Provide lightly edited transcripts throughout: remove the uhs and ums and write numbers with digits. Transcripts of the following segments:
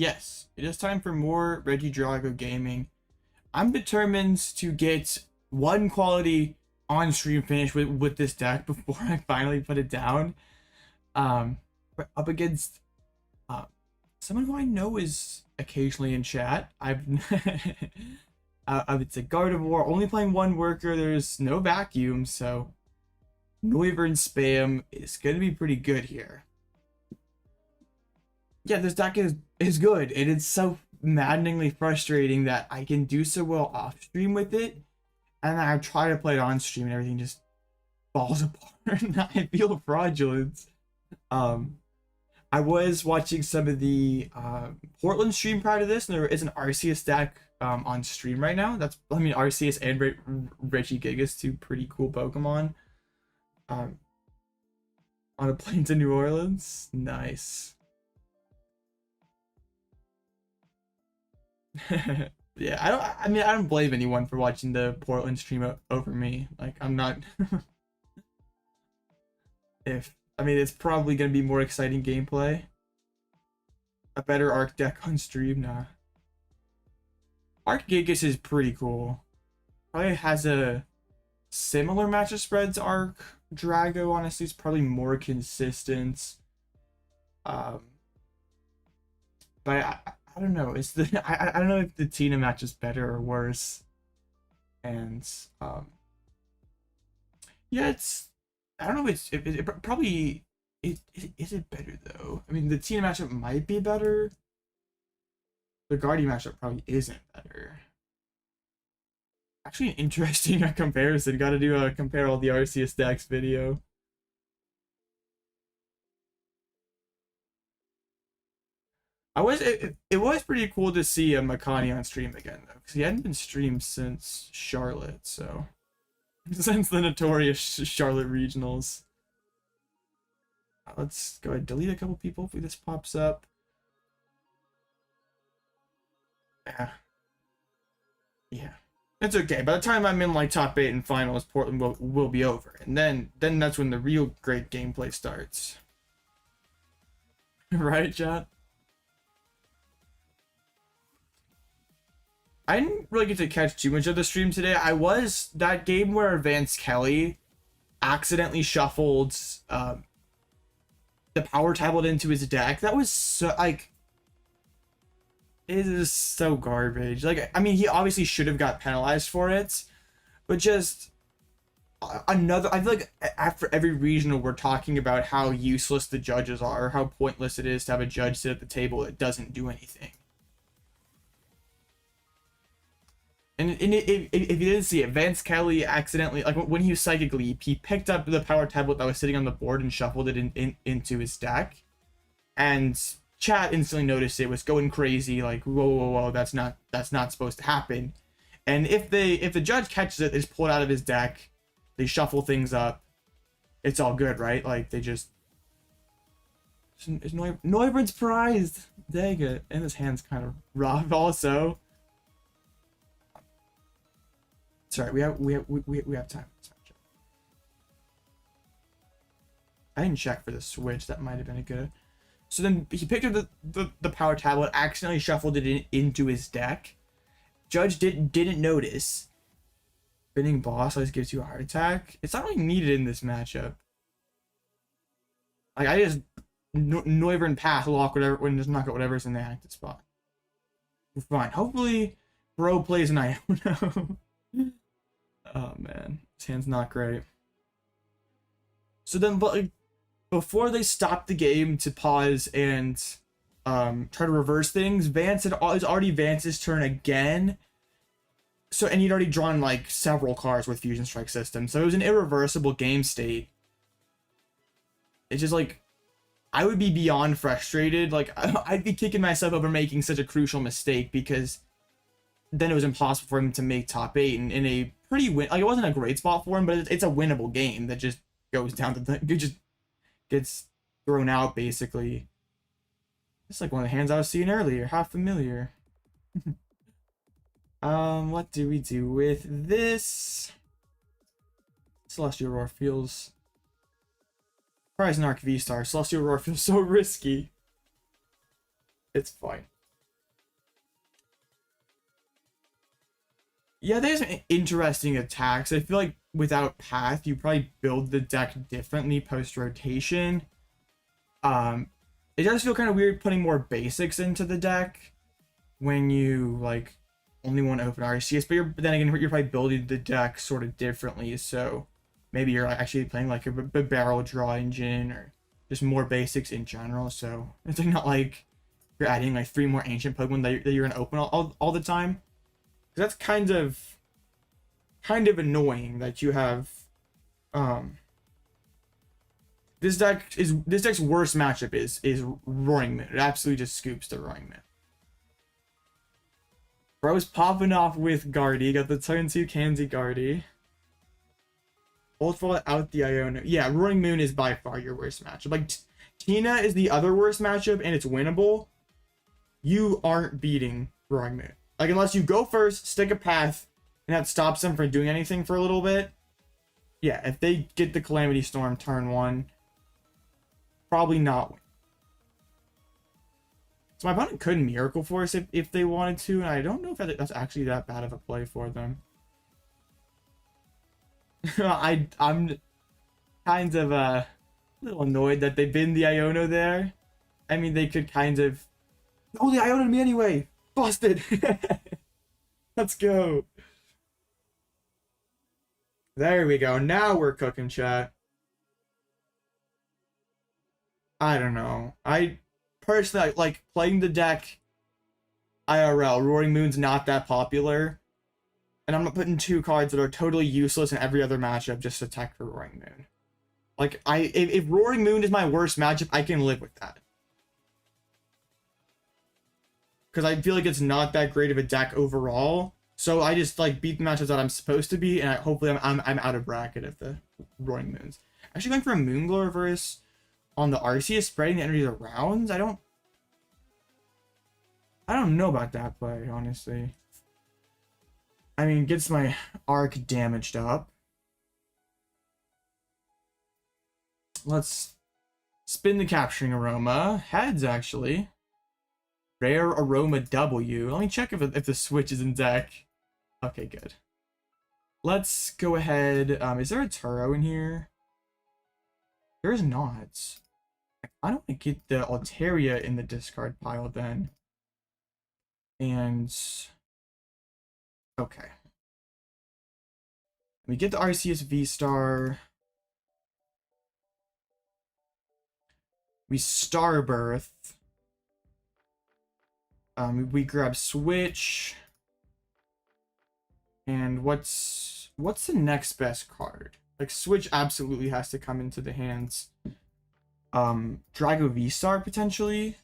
Yes, it is time for more Regidrago gaming. I'm determined to get one quality on-stream finish with this deck before I finally put it down. But up against someone who I know is occasionally in chat. I've it's a Gardevoir, only playing one worker. There's no vacuum, so Noivern spam is going to be pretty good here. Yeah, this deck is good, and it's so maddeningly frustrating that I can do so well off stream with it, and then I try to play it on stream and everything just falls apart, and I feel fraudulent. I was watching some of the Portland stream prior to this, and there is an Arceus deck on stream right now. Arceus and Regigigas, two pretty cool Pokemon. On a plane to New Orleans, nice. Yeah, I don't blame anyone for watching the Portland stream over me. Like, I'm not. It's probably gonna be more exciting gameplay. A better Arc deck on stream, nah. Arceus is pretty cool. Probably has a similar matchup spread to Drago. Honestly, it's probably more consistent. But I don't know. It's the I don't know if the Tina match is better or worse. And yeah, it's, I don't know if it probably is it better though. I mean, the Tina matchup might be better. The Guardian matchup probably isn't better. Actually, an interesting comparison. Got to do a compare all the Arceus decks video. It was pretty cool to see a Makani on stream again though, because he hadn't been streamed since Charlotte, so since the notorious Charlotte regionals. Let's go ahead and delete a couple people. Hopefully this pops up. Yeah, it's okay. By the time I'm in like top 8 in finals, Portland will be over, and then that's when the real great gameplay starts. Right, chat? I didn't really get to catch too much of the stream today. I was that game where Vance Kelly accidentally shuffled the power tablet into his deck. That was so, like, it is so garbage. Like, I mean, he obviously should have got penalized for it, but just another, I feel like after every regional we're talking about how useless the judges are, how pointless it is to have a judge sit at the table that doesn't do anything. And if you didn't see it, Vance Kelly accidentally, like when he was Psychic Leap, he picked up the power tablet that was sitting on the board and shuffled it into his deck. And chat instantly noticed it, was going crazy, like, whoa, that's not supposed to happen. And if the judge catches it, they just pull it out of his deck, they shuffle things up, it's all good, right? Like, they just... Noivern's prized! Dang it. And his hand's kind of rough also. Sorry, we have time. I didn't check for the switch. That might have been a good. So then he picked up the power tablet, accidentally shuffled it into his deck. Judge didn't notice. Spinning boss always gives you a heart attack. It's not really needed in this matchup. Like, I just Noivern pass lock whatever when just knock out whatever's in the active spot. We're fine. Hopefully, bro plays an Iono. Oh man, his hand's not great. So then, but like, before they stopped the game to pause and try to reverse things, Vance it's already Vance's turn again. So, and he'd already drawn like several cards with Fusion Strike System, so it was an irreversible game state. It's just like, I would be beyond frustrated. Like, I'd be kicking myself over making such a crucial mistake, because then it was impossible for him to make top 8 in a pretty like, it wasn't a great spot for him, but it's a winnable game that just goes down to it just gets thrown out basically. It's like one of the hands I was seeing earlier. How familiar. What do we do with this? Celestial Roar feels... Prize and Arc V-Star. Celestial Roar feels so risky. It's fine. Yeah, there's some interesting attacks. I feel like without Path, you probably build the deck differently post-rotation. It does feel kind of weird putting more basics into the deck when you, like, only want to open Arceus, but then again, you're probably building the deck sort of differently, so maybe you're actually playing, like, a barrel draw engine, or just more basics in general, so it's like not like you're adding, like, 3 more ancient Pokemon that you're going to open all the time. That's kind of annoying that you have this deck's worst matchup is Roaring Moon. It absolutely just scoops the Roaring Moon. Bro's popping off with Guardy. Got the turn 2 Kanzi Guardy. Ultra Ball out the Iono. Yeah, Roaring Moon is by far your worst matchup. Like, Tina is the other worst matchup, and it's winnable. You aren't beating Roaring Moon. Like, unless you go first, stick a Path, and that stops them from doing anything for a little bit. Yeah, if they get the Calamity Storm turn 1, probably not win. So my opponent could Miracle Force if they wanted to, and I don't know if that's actually that bad of a play for them. I'm kind of a little annoyed that they binned the Iono there. I mean, they could kind of... Oh, they Iono'd me anyway! Busted! Let's go! There we go. Now we're cooking, chat. I don't know. I personally like playing the deck IRL. Roaring Moon's not that popular. And I'm not putting 2 cards that are totally useless in every other matchup just to attack for Roaring Moon. Like, if Roaring Moon is my worst matchup, I can live with that. Because I feel like it's not that great of a deck overall. So I just, like, beat the matchups that I'm supposed to be, and hopefully I'm out of bracket of the Roaring Moons. Actually going for a Moonglow reverse on the Arceus, spreading the energies around. I don't know about that play, honestly. I mean, gets my arc damaged up. Let's spin the Capturing Aroma. Heads, actually. Rare Aroma W. Let me check if the Switch is in deck. Okay, good. Let's go ahead. Is there a Turo in here? There's not. I don't want to get the Altaria in the discard pile then. And... okay. We get the Arceus VSTAR. We Starbirth. We grab Switch. And what's the next best card? Like, Switch absolutely has to come into the hands. Drago VSTAR potentially.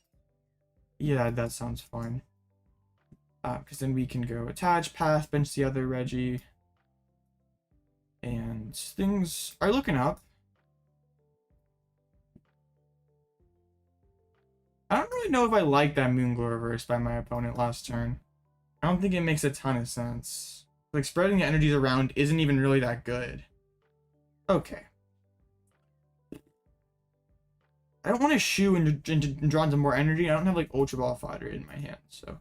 Yeah, that sounds fun. Because then we can go attach, path, bench the other Regi. And things are looking up. I don't really know if I like that Moonglow reverse by my opponent last turn. I don't think it makes a ton of sense. Like, spreading the energies around isn't even really that good. Okay. I don't want to shoe and draw into more energy. I don't have, like, Ultra Ball Fodder in my hand, so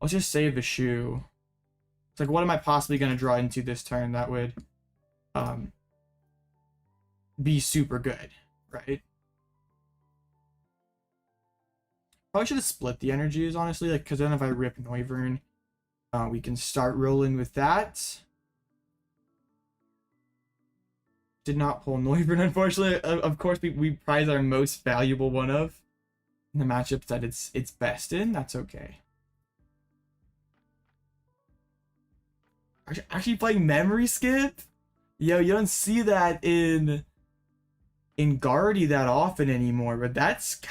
let's just save the shoe. It's like, what am I possibly going to draw into this turn that would be super good, right? Probably should have split the energies, honestly, like, because then if I rip Noivern, we can start rolling with that. Did not pull Noivern, unfortunately. Of course, we prize our most valuable one of in the matchups that it's best in. That's okay. Actually playing Memory Skip? Yo, you don't see that in Guardy that often anymore, but that's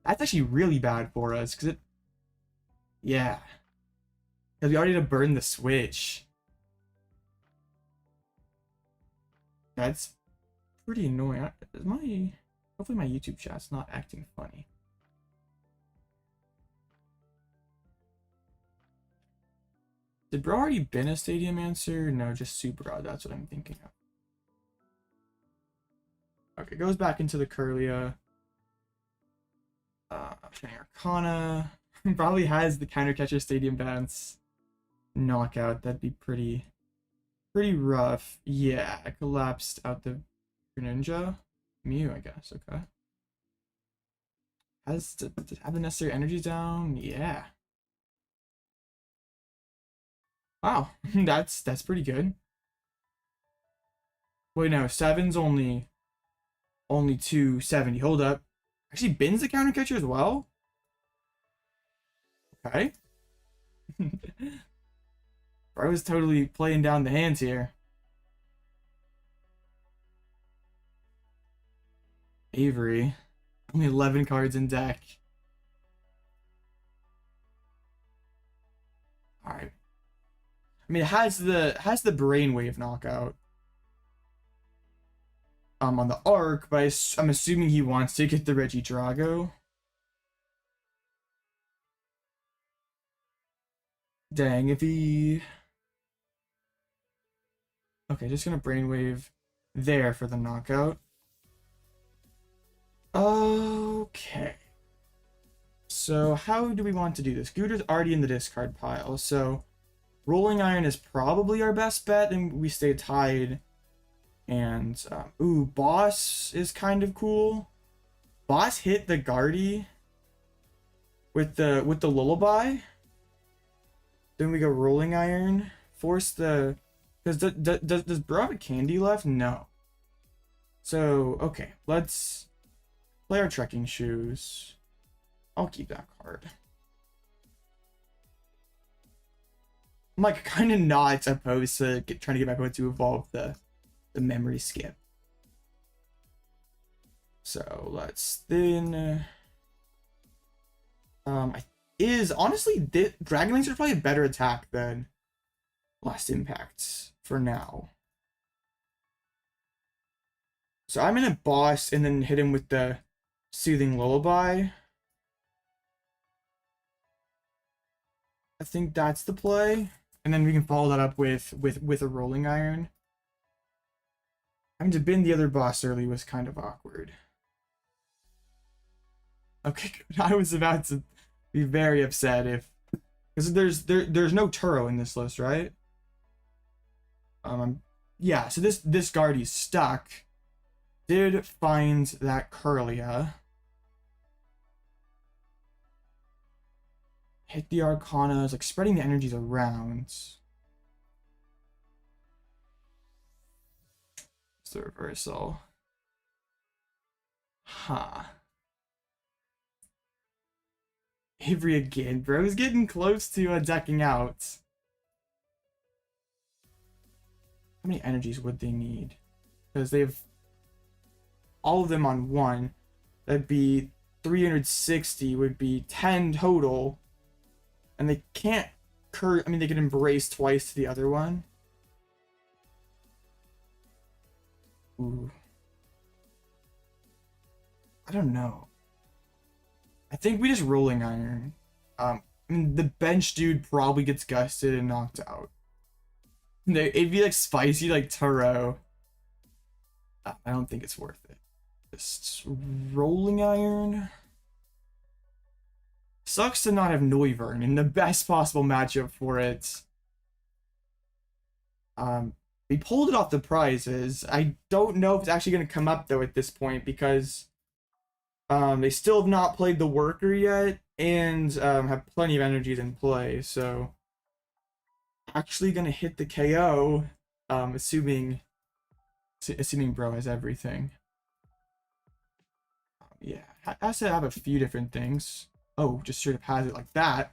actually really bad for us, because yeah. Because we already had to burn the Switch. That's pretty annoying. Hopefully my YouTube chat's not acting funny. Did Bro already been a Stadium Answer? No, just Super Odd. That's what I'm thinking of. Okay, goes back into the Curlia. Arcana. Probably has the Counter Catcher Stadium Bounce. knockout, that'd be pretty rough. Yeah, I collapsed out the Greninja. Mew, I guess. Okay. Has to have the necessary energies down. Yeah. Wow, that's pretty good. Wait, no, 7's only 270. Hold up. Actually, Bin's the counter catcher as well. Okay. I was totally playing down the hands here. Avery. Only 11 cards in deck. Alright. I mean, it has the brainwave knockout. On the arc, but I'm assuming he wants to get the Regidrago. Dang, if he... Okay, just gonna brainwave there for the knockout. Okay. So how do we want to do this? Goodra's already in the discard pile, so Rolling Iron is probably our best bet, and we stay tied. And ooh, Boss is kind of cool. Boss hit the Guardy with the Lullaby. Then we go Rolling Iron. Force the... Does Bro have a candy left? No. So, okay. Let's play our Trekking Shoes. I'll keep that card. I'm like kind of not opposed to trying to get back on to evolve the memory skip. So let's then... honestly, Dragon Laser is probably a better attack than Last Impact for now. So I'm in a Boss and then hit him with the Soothing Lullaby. I think that's the play. And then we can follow that up with a Rolling Iron. Having to bin the other boss early was kind of awkward. Okay, good. I was about to be very upset if... Because there's no Turo in this list, right? Yeah, so this Guardy's stuck. Did find that Kirlia. Hit the Arcanas, like spreading the energies around. It's the reversal. Huh. Avery again. Bro's getting close to decking out. How many energies would they need? Because they have all of them on one. That'd be 360, would be 10 total. And they can't I mean, they can embrace twice to the other one. Ooh. I don't know. I think we just Rolling Iron. I mean, the bench dude probably gets gusted and knocked out. It'd be like spicy, like Turo. I don't think it's worth it. Just Rolling Iron. Sucks to not have Noivern in the best possible matchup for it. We pulled it off the prizes. I don't know if it's actually going to come up though at this point because they still have not played the worker yet and have plenty of energies in play. So actually going to hit the KO, assuming Bro has everything. Yeah, has to have a few different things. Oh, just straight up has it like that.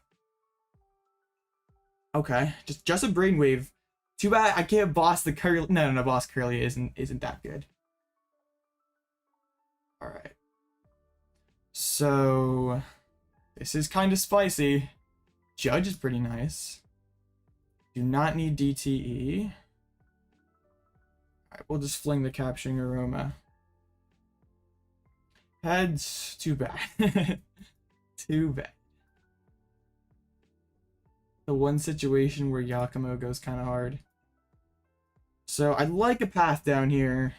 Okay, just a brainwave. Too bad I can't boss the Curly. No, boss Curly isn't that good. All right. So this is kind of spicy. Judge is pretty nice. Do not need DTE. All right, we'll just fling the Capturing Aroma. Heads, too bad. Too bad. The one situation where Giacomo goes kind of hard. So I'd like a path down here.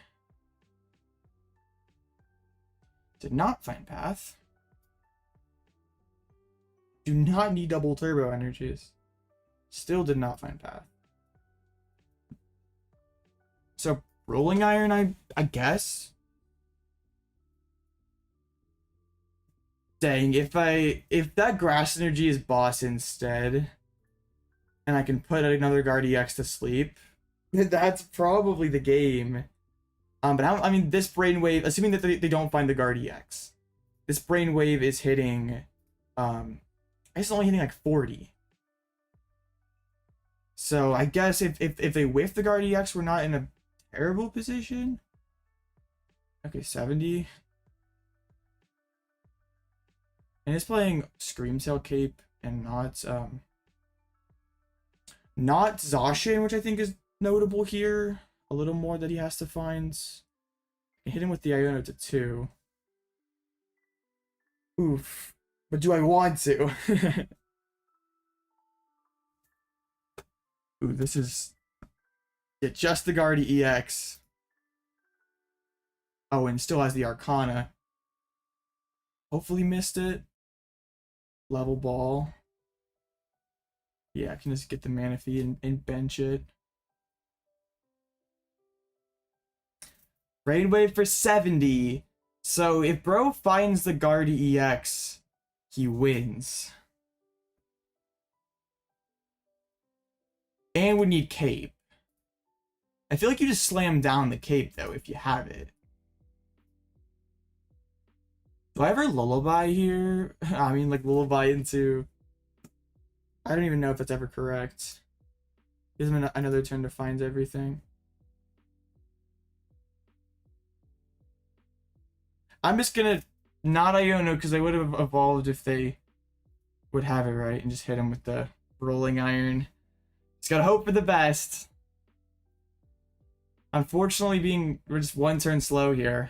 Did not find path. Do not need double turbo energies. Still did not find path. So rolling iron, I guess. Dang, if that grass energy is boss instead, and I can put another Guard EX to sleep, that's probably the game. But I mean, this brainwave, assuming that they don't find the Guard EX, this brainwave is hitting, I guess it's only hitting like 40. So I guess if they whiff the Guard EX, we're not in a terrible position. Okay, 70. And it's playing Screamtail Cape and not Zacian, which I think is notable here. A little more that he has to find. I hit him with the Iono to 2. Oof. But do I want to? Ooh, this is... Yeah, just the Guard EX. Oh, and still has the Arcana. Hopefully missed it. Level ball. Yeah, I can just get the Manaphy and bench it. Brainwave for 70. So if bro finds the Guard EX, he wins. And we need Cape. I feel like you just slam down the Cape though if you have it. Do I ever Lullaby here? I mean, like, Lullaby into... I don't even know if that's ever correct. Gives him another turn to find everything. I'm just gonna not Iono because they would have evolved if they would have it right and just hit him with the rolling iron. Just gotta hope for the best. Unfortunately, we're just one turn slow here.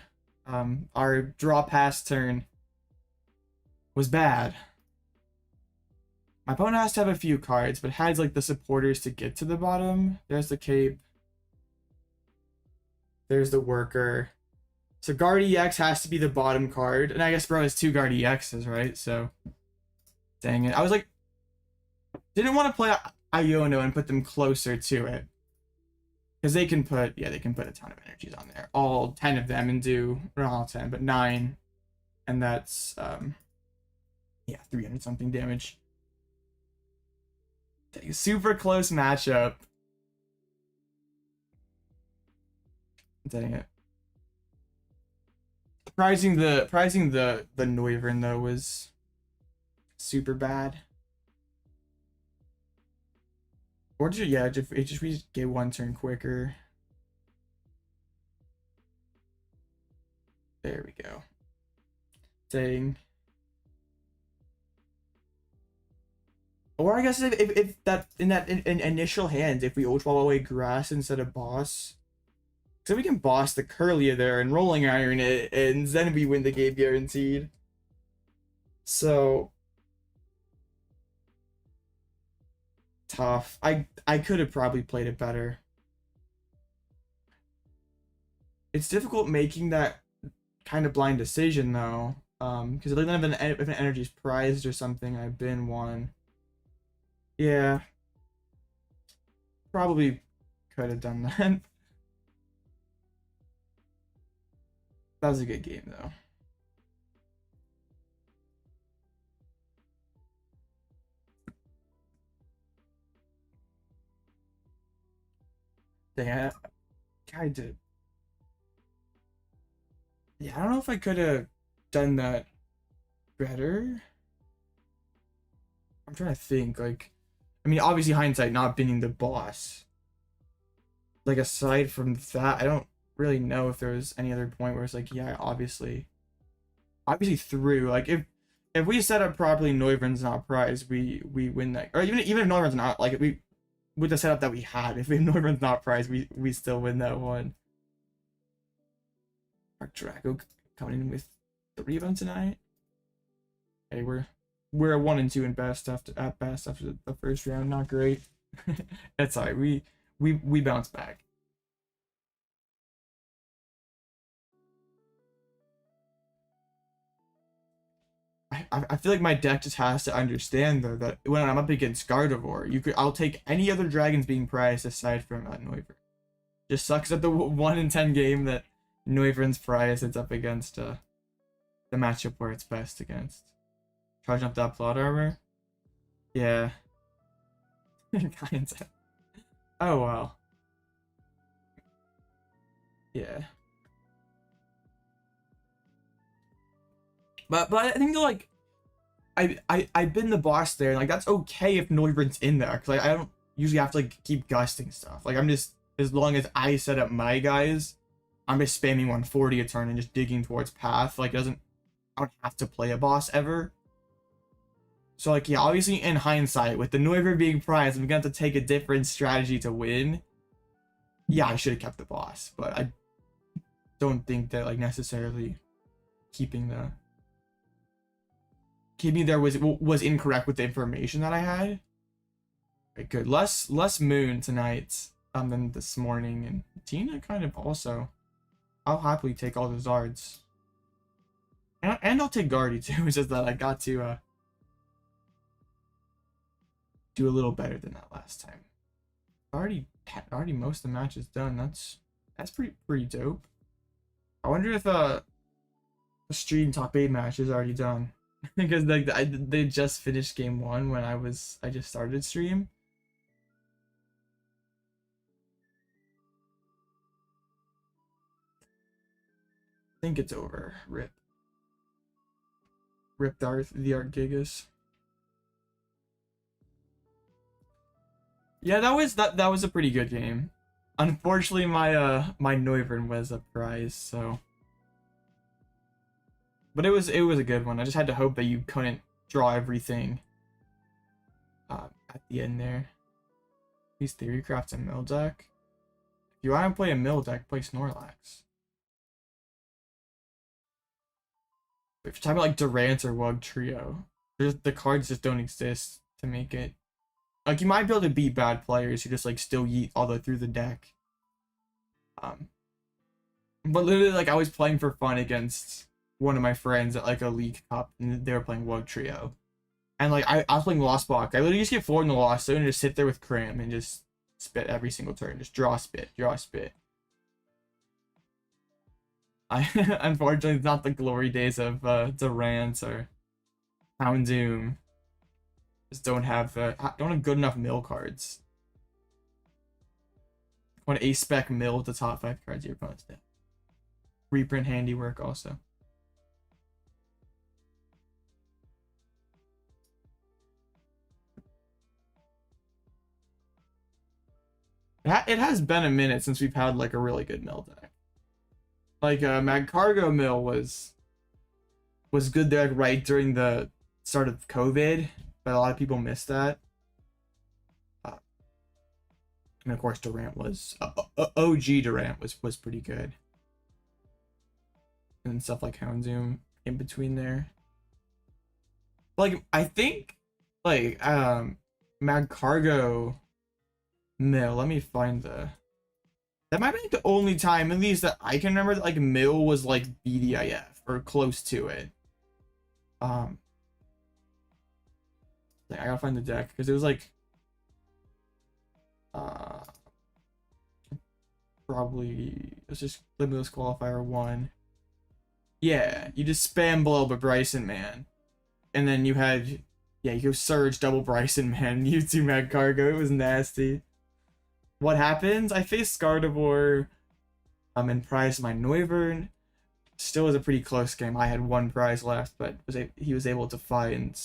Our draw pass turn was bad. My opponent has to have a few cards, but has like the supporters to get to the bottom. There's the Cape. There's the Worker. So Guard EX has to be the bottom card. And I guess bro has 2 Guard EXs, right? So, dang it. I was like, didn't want to play Iono and put them closer to it. Because they can put, yeah, they can put a ton of energies on there. All 10 of them and do, not all 10, but 9. And that's, yeah, 300 something damage. Dang, super close matchup. Dang it. Prizing the Noivern though was super bad. Or just, yeah, we just get one turn quicker. There we go. Dang. Or I guess if that in initial hand, if we Ultra Ball away grass instead of boss, so we can boss the Curlia there and rolling iron it, and then we win the game guaranteed. So tough. I could have probably played it better. It's difficult making that kind of blind decision though, because if an energy's prized or something, I've been one. Yeah, probably could have done that. That was a good game though. Dang, I did. Yeah, I don't know if I could have done that better. I'm trying to think, like, I mean, obviously hindsight, not being the boss. Like, aside from that, I don't really know if there was any other point where it's like, yeah, obviously through. Like, if we set up properly, Noivern's not prized, we win that. Or even if Noivern's not, like, with the setup that we had, if Noivern's not prized, we still win that one. Regidrago coming in with 3 of them tonight. Hey, we're 1 and 2 at best after the first round. Not great. That's alright. We bounce back. I feel like my deck just has to understand though that when I'm up against Gardevoir, I'll take any other dragons being prized aside from Noivern. Just sucks that the 1 in 10 game that Noivern's prize it's up against the matchup where it's best against. Charging up that plot armor? Yeah. Oh wow. Yeah. But I think like I've been the boss there, and like that's okay if Noivern's in there, because like I don't usually have to like keep gusting stuff. Like I'm just, as long as I set up my guys, I'm just spamming 140 a turn and just digging towards path. Like I don't have to play a boss ever. So like yeah, obviously in hindsight, with the Noivern being prized, I'm gonna have to take a different strategy to win. Yeah, I should have kept the boss, but I don't think that like necessarily keeping there was incorrect with the information that I had. Okay, good. Less moon tonight than this morning, and Tina kind of also. I'll happily take all the Zards. And I'll take Guardy too. It's just that I got to do a little better than that last time. Already most of the matches done. That's pretty dope. I wonder if the stream top 8 match is already done. Because like they just finished game 1 when I just started stream. I think it's over. Rip Darth the Art Gigas. Yeah, that was a pretty good game. Unfortunately, my Noivern was a prize, so. But it was a good one. I just had to hope that you couldn't draw everything at the end there. These Theorycraft's a mill deck. If you want to play a mill deck, play Snorlax. If you're talking about like Durant or Wug Trio, the cards just don't exist to make it. Like you might be able to beat bad players who just like still yeet all the way through the deck. But literally, like I was playing for fun against one of my friends at like a League Cup, and they were playing Wug Trio, and like I was playing Lost Block. I literally just get forward in the Lost Zone and just sit there with Cram and just spit every single turn, just draw spit. Unfortunately, it's not the glory days of Durant or Houndoom. Just don't have good enough mill cards. Want a spec mill with the top 5 cards of your opponent's deck. Reprint Handiwork also. It has been a minute since we've had like a really good mill deck. Like Magcargo mill was good there like, right during the start of COVID, but a lot of people missed that. And of course Durant was OG Durant was pretty good. And stuff like Houndoom in between there. Like I think like Magcargo mill, let me find that might be the only time at least that I can remember that like mill was like BDIF or close to it. I gotta find the deck because it was like probably let's just Limitless Qualifier 1. Yeah, you just spam blow up a Bryson Man, and then you had you go Surge double Bryson Man, you 2 Magcargo. It was nasty. What happens? I faced Gardevoir and prized my Noivern. Still was a pretty close game. I had 1 prize left, but he was able to find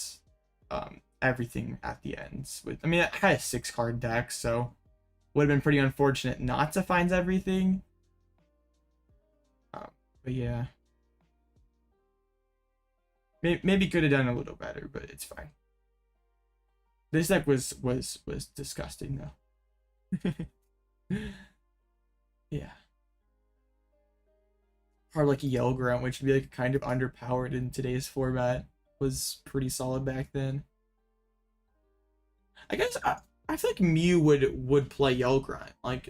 everything at the end. I mean, I had a 6-card deck, so would have been pretty unfortunate not to find everything. But yeah, maybe could have done a little better, but it's fine. This deck was disgusting though. Yeah. Hard like a Yell Grunt, which would be like kind of underpowered in today's format, was pretty solid back then. I guess I feel like Mew would play Yell Grunt. Like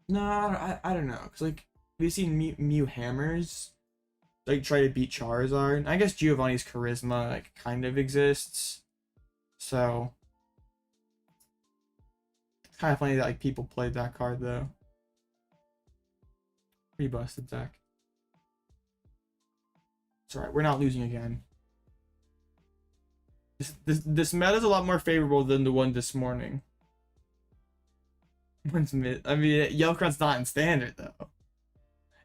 no, I don't know, cause like have you seen Mew Hammers? like try to beat Charizard. I guess Giovanni's charisma like kind of exists, so it's kind of funny that like people played that card though. Pretty busted deck. It's alright, we're not losing again. This meta is a lot more favorable than the one this morning. One's mid. I mean, Yellowcrown's not in standard though.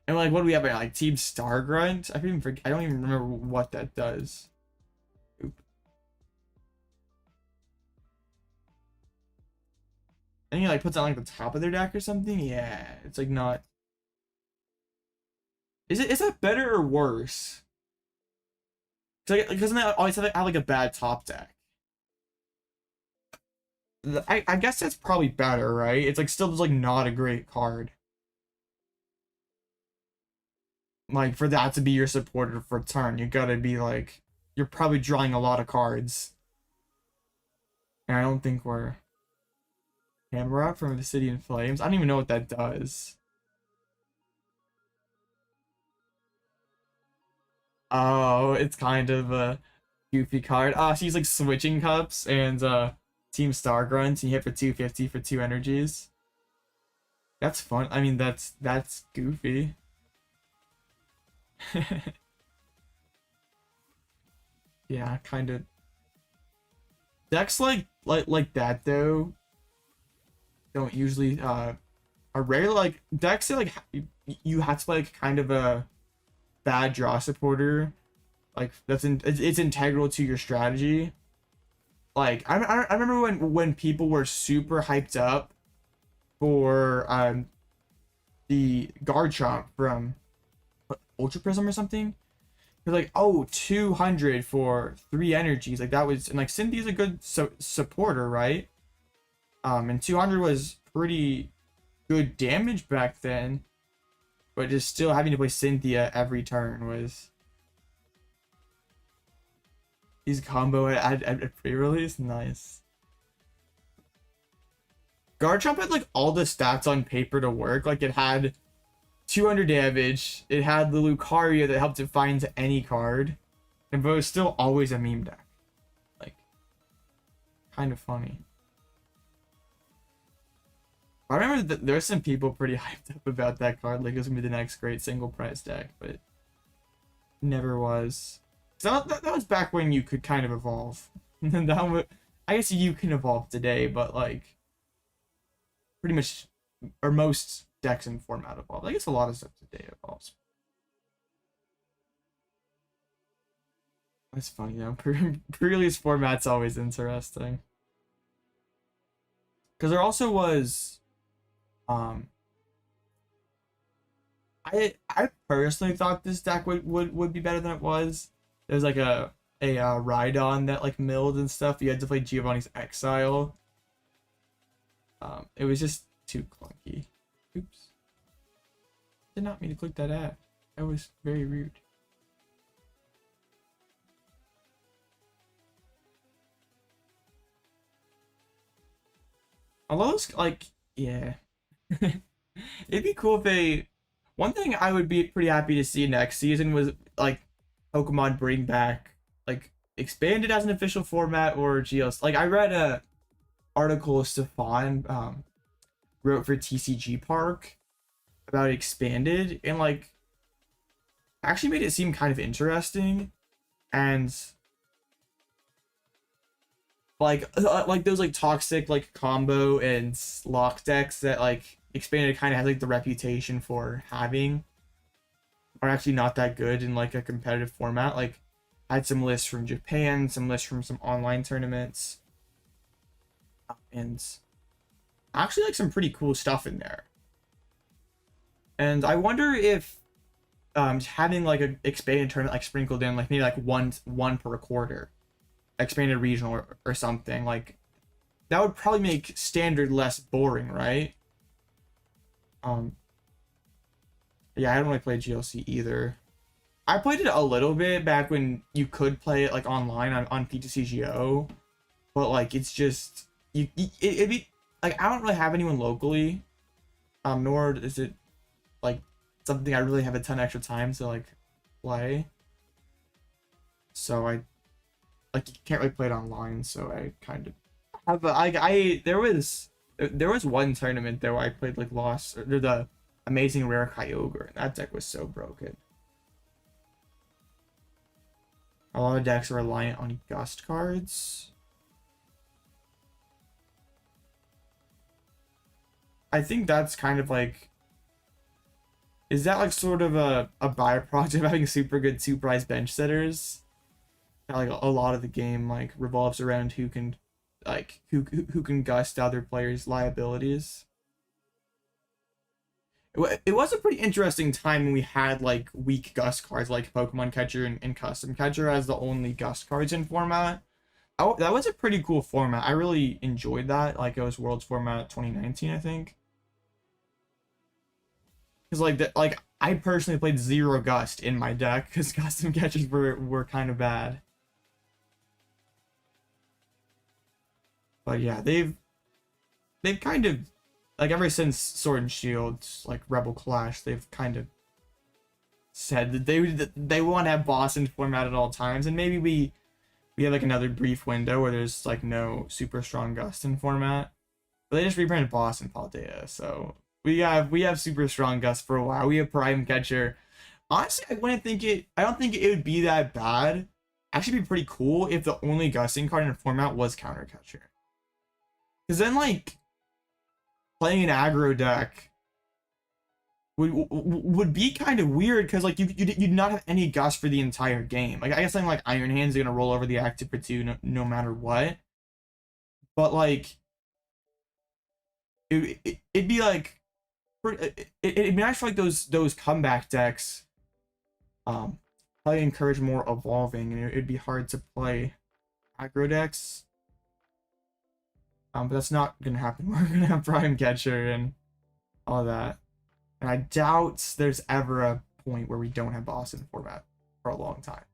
And like, what do we have? Like Team Star Grunt? I even forget. I don't even remember what that does. Oop. And he like puts it on like the top of their deck or something. Yeah, it's like not. Is that better or worse? Because like, doesn't that always have like a bad top deck? I guess that's probably better, right? It's like still just like not a great card. Like for that to be your supporter for turn, you gotta be like, you're probably drawing a lot of cards. And I don't think we're Hammer Up from the City in Flames. I don't even know what that does. Oh, it's kind of a goofy card. Ah, she's like switching cups and Team Star Grunt, and you hit for 250 for 2 energies. That's fun. I mean, that's goofy. Yeah, kind of. Decks like that though don't usually are rare. Like decks that like you have to play like kind of a bad draw supporter, like it's integral to your strategy. Like I remember when people were super hyped up for the Garchomp from Ultra Prism or something. They're like, oh, 200 for 3 energies. Like that was, and like Cynthia's a good supporter, right? And 200 was pretty good damage back then, but just still having to play Cynthia every turn was. He's combo at pre-release, nice. Garchomp had like all the stats on paper to work. Like it had 200 damage. It had the Lucario that helped it find any card, and but it was still always a meme deck. Like, kind of funny. I remember that there's some people pretty hyped up about that card. Like it was gonna be the next great single prize deck, but never was. So that was back when you could kind of evolve. I guess you can evolve today, but like pretty much, or most decks in format evolve. I guess a lot of stuff today evolves. That's funny though. Pre-release format's always interesting. Because there also was, I personally thought this deck would be better than it was. There's like a Rhydon that like milled and stuff. You had to play Giovanni's Exile. It was just too clunky. Oops. Did not mean to click that ad. That was very rude. Although it's like, yeah. It'd be cool if they. One thing I would be pretty happy to see next season was like Pokemon bring back like expanded as an official format or GLC. Like I read a article Stefan wrote for TCG Park about expanded, and like actually made it seem kind of interesting, and like those like toxic like combo and lock decks that like expanded kind of has like the reputation for having are actually not that good in like a competitive format. Like I had some lists from Japan, some lists from some online tournaments, and actually like some pretty cool stuff in there. And I wonder if having like an expanded tournament like sprinkled in, like maybe like one per quarter, expanded regional or something, like that would probably make standard less boring, right? Yeah, I don't really play GLC either. I played it a little bit back when you could play it like online on PTCGO, but like it's just it'd be like I don't really have anyone locally, nor is it like something I really have a ton of extra time to like play. So I like you can't really play it online. So I kind of have there was one tournament though I played like lost or the amazing rare Kyogre, and that deck was so broken. A lot of decks are reliant on gust cards. I think that's kind of like, is that like sort of a byproduct of having super good two-prize bench setters? Like a lot of the game like revolves around who can like who can gust other players' liabilities. It was a pretty interesting time when we had like weak gust cards like Pokemon Catcher and Custom Catcher as the only gust cards in format. Oh, that was a pretty cool format. I really enjoyed that. Like it was Worlds format 2019, I think. Because like I personally played 0 gust in my deck because custom catchers were kind of bad. But yeah, they've kind of like ever since Sword and Shield, like Rebel Clash, they've kind of said that they want to have boss in format at all times, and maybe we have like another brief window where there's like no super strong gust in format. But they just reprinted boss in Paldea, so we have super strong gust for a while. We have Prime Catcher. Honestly, I don't think it would be that bad. Actually, be pretty cool if the only gusting card in a format was Counter Catcher. Because then like playing an aggro deck would be kind of weird because like you'd not have any gust for the entire game. Like I guess something like Iron Hands are gonna roll over the active for 2 no matter what. But like it'd be like it'd be nice for like those comeback decks. Probably encourage more evolving, and it'd be hard to play aggro decks. But that's not gonna happen. We're gonna have Prime Catcher and all that. And I doubt there's ever a point where we don't have boss in format for a long time.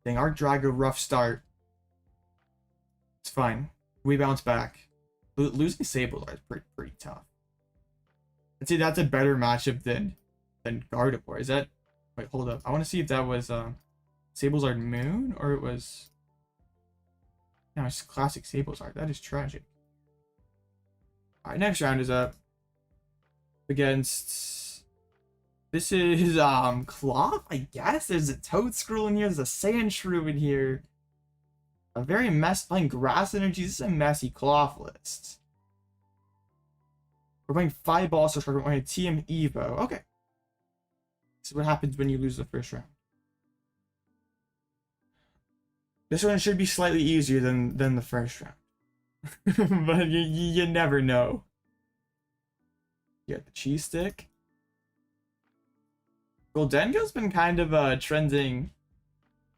Dang, our Drago rough start. It's fine. We bounce back. Losing Sablezard is pretty tough. I'd say that's a better matchup than Gardevoir. Is that? Wait, hold up. I want to see if that was Sablezard Moon or it was. No, it's classic Sablezard. That is tragic. All right, next round is up against. This is Cloth, I guess. There's a Toadscruel in here. There's a Sandshrew in here. A very playing Grass Energy. This is a messy Cloth list. We're playing 5 balls, so we're playing TM Evo. Okay. This is what happens when you lose the first round. This one should be slightly easier than the first round. But you never know. You got the Cheese Stick. Goldengo's been kind of trending.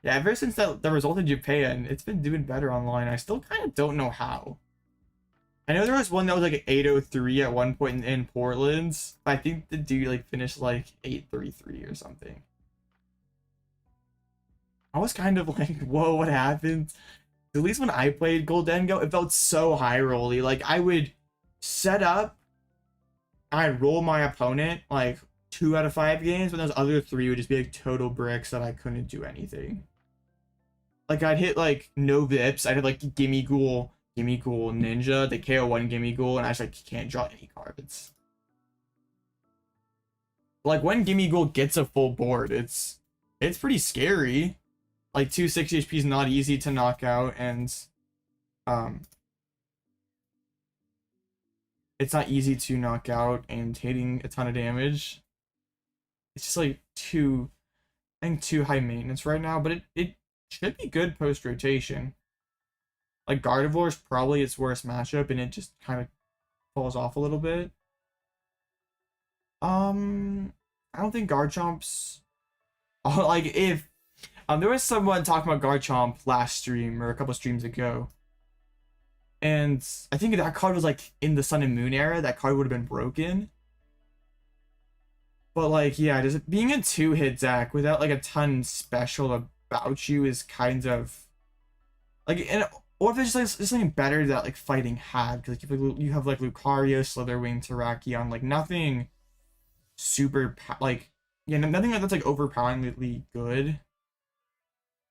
Yeah, ever since the result in Japan, it's been doing better online. I still kind of don't know how. I know there was one that was like an 803 at one point in Portland. But I think the dude like finished like 833 or something. I was kind of like, whoa, what happened? At least when I played Goldengo, it felt so high rolly. Like I would set up, I'd roll my opponent like 2 out of 5 games, but those other 3 would just be like total bricks that I couldn't do anything. Like I'd hit like no Vips, I'd have like Gimmighoul, Ninja, the KO1 Gimmighoul, and I just like can't draw any cards. Like when Gimmighoul gets a full board, it's pretty scary. Like 260 HP is not easy to knock out, and it's not easy to knock out and hitting a ton of damage. It's just like too high maintenance right now, but it should be good post rotation. Like Gardevoir is probably its worst matchup, and it just kind of falls off a little bit. I don't think Garchomp's like if there was someone talking about Garchomp last stream or a couple streams ago, and I think that card was like in the Sun and Moon era. That card would have been broken. But like, yeah, just being a 2-hit deck without like a ton special about you is kind of like, or if it's just like something better that like fighting had, because like, you have like Lucario, Slitherwing, Terrakion, like nothing super like Yeah, nothing like that's like overpoweringly good.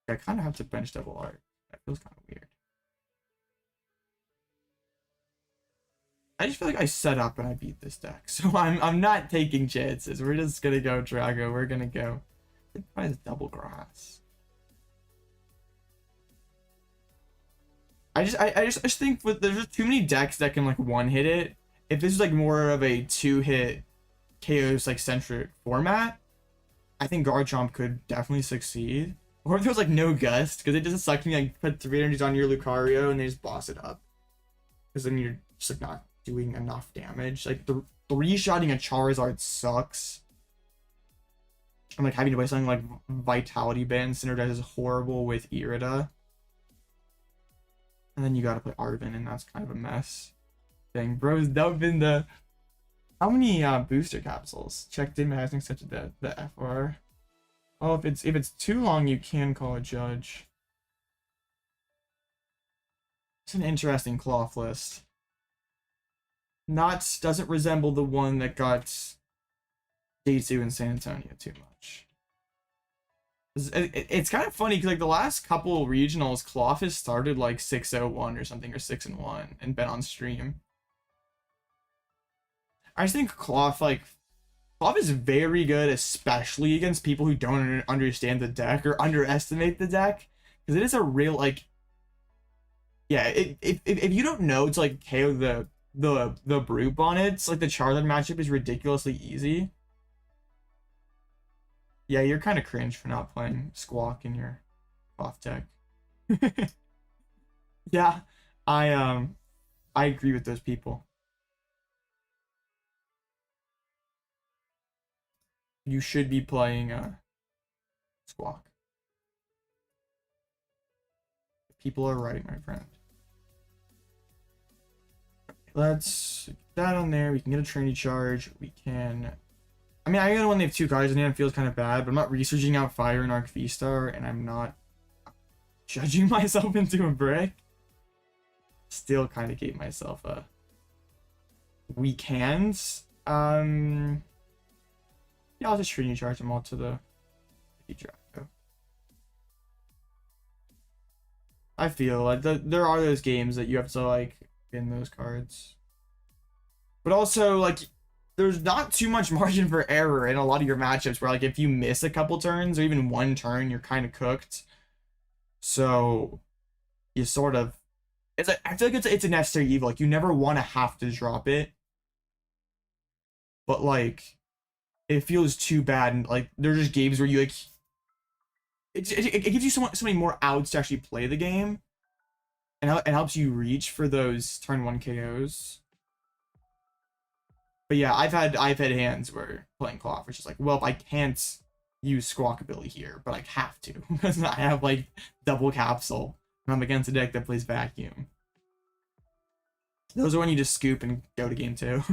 I kind of have to bench double art. That feels kind of weird. I just feel like I set up and I beat this deck, so I'm not taking chances. We're just gonna go Drago. We're gonna go. Why is double grass? I just think there's just too many decks that can like one hit it. If this is like more of a 2-hit KOs like centric format, I think Garchomp could definitely succeed. Or if there was like no gust, because it doesn't suck to me like put 3 energies on your Lucario and they just boss it up. Because then you're just like not doing enough damage. Like the 3-shotting a Charizard sucks. I'm like having to play something like Vitality Band synergizes horrible with Irida. And then you gotta play Arven, and that's kind of a mess. Dang, bro's dumping the. How many booster capsules? Checked in having such the FR. Oh, if it's too long, you can call a judge. It's an interesting cloth list. Doesn't resemble the one that got Ditto in San Antonio too much. It's kind of funny because like the last couple regionals, Cloth has started like 6-0-1 or something, or 6-1, and been on stream. I just think Cloth is very good, especially against people who don't understand the deck or underestimate the deck, because it is a real like. Yeah, if you don't know to like KO the Brute Bonnets, like the Charizard matchup is ridiculously easy. Yeah, you're kind of cringe for not playing Squawk in your off deck. Yeah, I agree with those people. You should be playing Squawk. People are right, my friend. Let's get that on there. We can get a Trinity charge. We can. I mean, I got one. They have 2 cards in the end. Feels kind of bad, but I'm not researching out Fire and Arc V-Star, and I'm not judging myself into a brick. Still kind of gave myself a weak hands. Yeah, I'll just Trinity charge them all to the Regidrago. I feel like there are those games that you have to like in those cards, but also like there's not too much margin for error in a lot of your matchups where like if you miss a couple turns or even one turn, you're kind of cooked. So you sort of, it's like, I feel like it's a necessary evil. Like you never want to have to drop it, but like it feels too bad. And like there's just games where you like it gives you so many more outs to actually play the game, and it helps you reach for those turn 1 KOs. But yeah, I've had hands where playing Cloth, which is like, well, I can't use Squawk ability here, but I have to because I have like double capsule and I'm against a deck that plays Vacuum. Those are when you just scoop and go to game 2.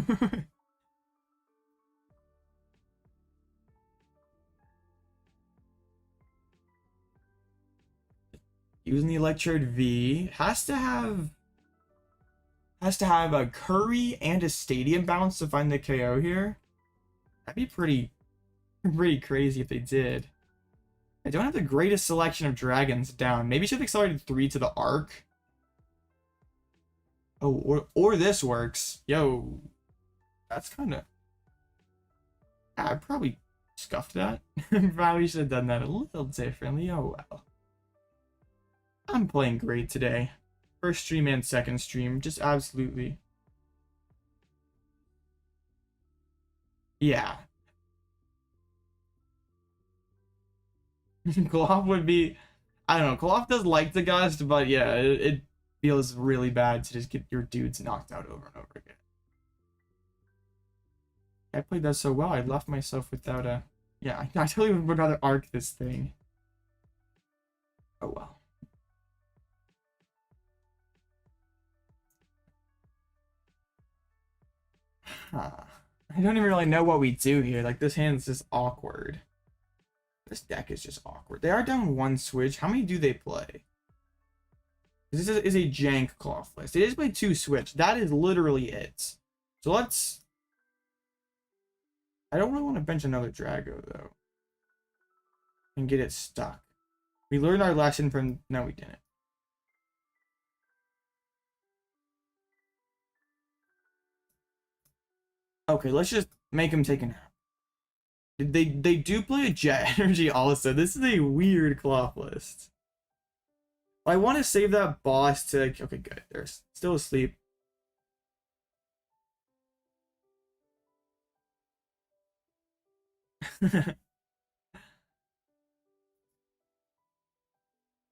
Using the Electrode V has to have a Curry and a Stadium bounce to find the KO here. That'd be pretty crazy if they did. I don't have the greatest selection of dragons down. Maybe should have accelerated 3 to the Arc. Oh, or this works. Yo, that's kind of. I probably scuffed that. Probably should have done that a little differently. Oh well. I'm playing great today. First stream and second stream, just absolutely. Yeah. Cloth would be, I don't know, Cloth does like the gust, but yeah, it feels really bad to just get your dudes knocked out over and over again. I played that so well, I left myself without a, yeah, I totally would rather arc this thing. Oh well. Huh. I don't even really know what we do here. Like, this hand's just awkward. This deck is just awkward. They are down 1 switch. How many do they play? This is a jank Cloth list. They just play 2 switch. That is literally it. So let's I don't really want to bench another Drago though and get it stuck. We learned our lesson from... No, we didn't. Okay, let's just make him take a nap. They do play a Jet Energy also. This is a weird cloth list. I want to save that boss to... Okay, good. They're still asleep.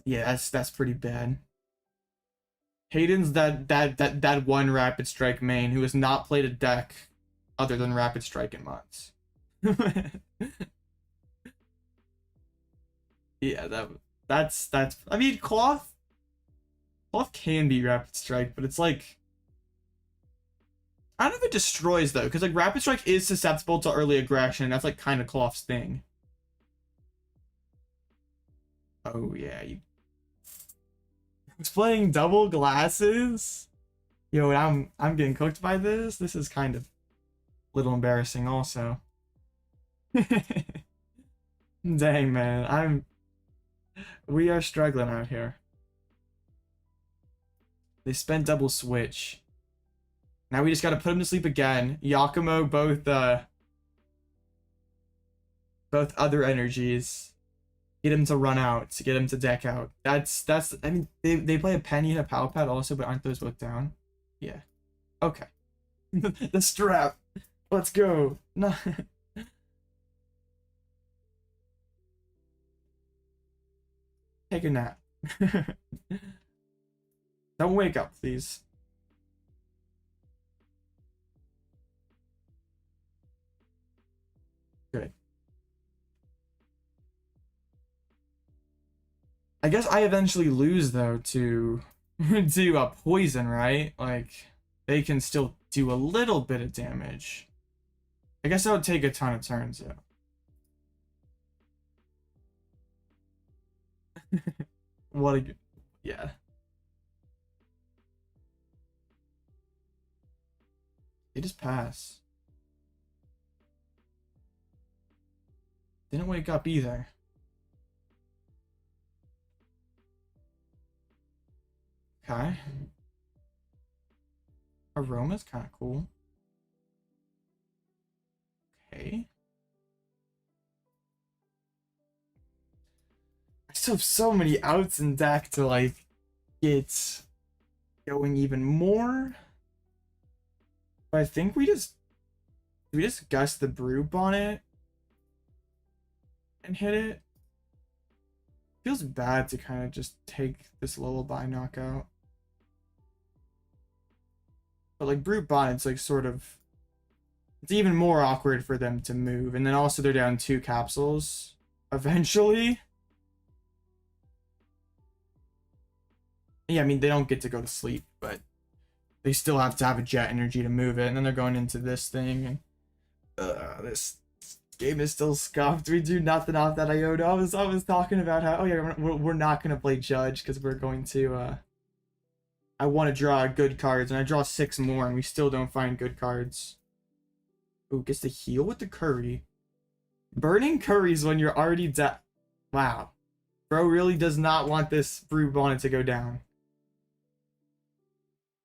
Yeah, that's pretty bad. Hayden's that one Rapid Strike main who has not played a deck other than Rapid Strike in months. Yeah, that's I mean cloth can be Rapid Strike, but it's like I don't know if it destroys though, because like Rapid Strike is susceptible to early aggression, and that's like kind of cloth's thing. Oh yeah, you was playing double glasses. Yo, I'm getting cooked by this. This is kind of a little embarrassing also. Dang man, we are struggling out here. They spent double switch. Now we just gotta put him to sleep again. Giacomo both other energies. Get him to run out, to get him to deck out. That's I mean they play a penny and a power pad also, but aren't those both down? Yeah. Okay. The strap. Let's go. No. Take a nap. Don't wake up, please. Good. I guess I eventually lose though to a poison, right? Like they can still do a little bit of damage. I guess that would take a ton of turns though. What a good... Yeah. They just pass. Didn't wake up either. Okay. Aroma's kind of cool. Okay. I still have so many outs in deck to like get going even more. But I think we just gust the brew bonnet and hit it. Feels bad to kind of just take this lullaby knockout. But like Brute Bonnet's like sort of, it's even more awkward for them to move. And then also they're down 2 capsules eventually. Yeah, I mean they don't get to go to sleep, but they still have to have a Jet Energy to move it. And then they're going into this thing, and this game is still scuffed. We do nothing off that Iono. I was talking about how, oh yeah, we're not gonna play Judge because we're going to I want to draw good cards, and I draw 6 more, and we still don't find good cards. Ooh, gets to heal with the curry. Burning curries when you're already dead. Wow. Bro really does not want this Brew Bonnet to go down.